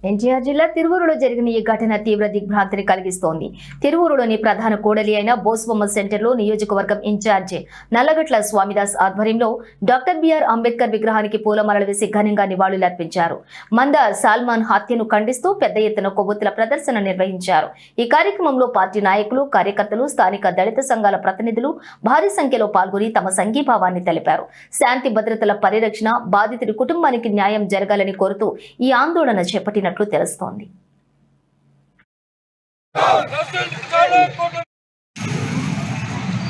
ఎన్టీఆర్ జిల్లా తిరువూరులో జరిగిన ఈ ఘటన తీవ్ర దిగ్భ్రాంతిని కలిగిస్తోంది. తిరువూరులోని ప్రధాన కూడలి అయిన బోస్బొమ్మ సెంటర్లో నియోజకవర్గం ఇన్ఛార్జి నల్లగట్ల స్వామిదాస్ ఆధ్వర్యంలో డాక్టర్ బిఆర్ అంబేద్కర్ విగ్రహానికి పూలమాలలు వేసి ఘనంగా నివాళులర్పించారు. మంద సాల్మాన్ హత్యను ఖండిస్తూ పెద్ద ఎత్తున కొవ్వొత్తుల ప్రదర్శన నిర్వహించారు. ఈ కార్యక్రమంలో పార్టీ నాయకులు, కార్యకర్తలు, స్థానిక దళిత సంఘాల ప్రతినిధులు భారీ సంఖ్యలో పాల్గొని తమ సంఘీభావాన్ని తెలిపారు. శాంతి భద్రతల పరిరక్షణ, బాధితుడి కుటుంబానికి న్యాయం జరగాలని కోరుతూ ఈ ఆందోళన చేపట్టిన తెలుస్తోంది.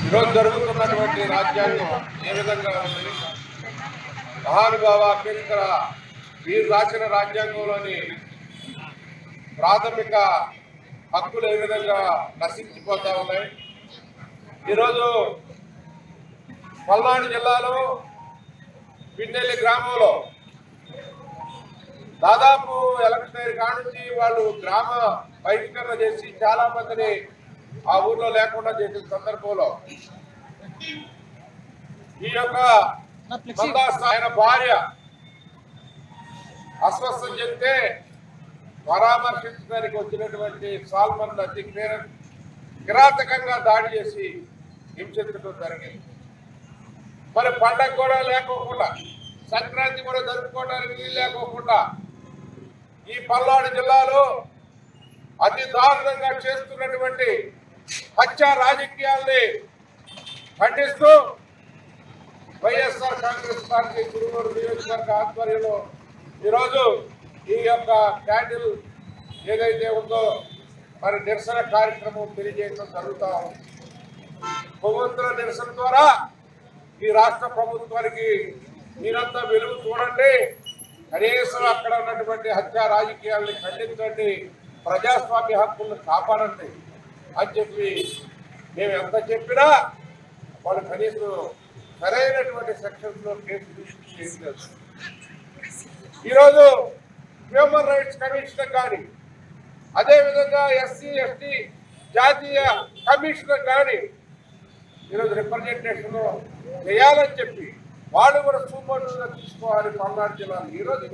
ఈరోజు జరుగుతున్నటువంటి రాజ్యాంగం ఏ విధంగా ఉంది, మహానుభావ అంబేద్కర్ వీరు రాసిన రాజ్యాంగంలోని ప్రాథమిక హక్కులు ఏ విధంగా నశించిపోతా ఉన్నాయి. ఈరోజు పల్నాడు జిల్లాలో పిన్నెల్లి గ్రామంలో దాదాపు ఎలక్షన్ కానుంచి వాళ్ళు గ్రామ బహిష్కరణ చేసి చాలా మందిని ఆ ఊర్లో లేకుండా చేసిన సందర్భంలో ఈ యొక్క ఆయన భార్య అస్వస్థం చెప్తే పరామర్శించడానికి వచ్చినటువంటి సాల్మన్ అతి కిరాతకంగా దాడి చేసి హింసించడం జరిగింది. మరి పండగ కూడా లేకోకుండా, సంక్రాంతి కూడా జరుపుకోవడానికి వీలు లేకోకుండా ఈ పల్నాడు జిల్లాలో అతి దారుణంగా చేస్తున్నటువంటి హత్య రాజకీయాల్ని ఖండిస్తూ వైఎస్ఆర్ కాంగ్రెస్ పార్టీ తిరువూరు నియోజకవర్గ ఆధ్వర్యంలో ఈరోజు ఈ యొక్క క్యాండిల్ ఏదైతే ఉందో మరి నిరసన కార్యక్రమం తెలియజేయడం జరుగుతూ ఉంది. కొవ్వొత్తుల నిరసన ద్వారా ఈ రాష్ట్ర ప్రభుత్వానికి మీరంతా వెలుగు చూడండి, కనీసం అక్కడ ఉన్నటువంటి హత్య రాజకీయాలను ఖండించండి, ప్రజాస్వామ్య హక్కులను కాపాడండి అని చెప్పి మేము ఎంత చెప్పినా వాళ్ళు కనీసం సరైనటువంటి సెక్షన్స్లో కేసు చేయలేదు. ఈరోజు హ్యూమన్ రైట్స్ కమిషనర్ కానీ, అదేవిధంగా ఎస్సీ ఎస్టీ జాతీయ కమిషనర్ కానీ ఈరోజు రిప్రజెంటేషన్ చేయాలని చెప్పి వాళ్ళు కూడా సూపర్గా తీసుకోవాలి పల్నాడు జిల్లాలో. ఈరోజు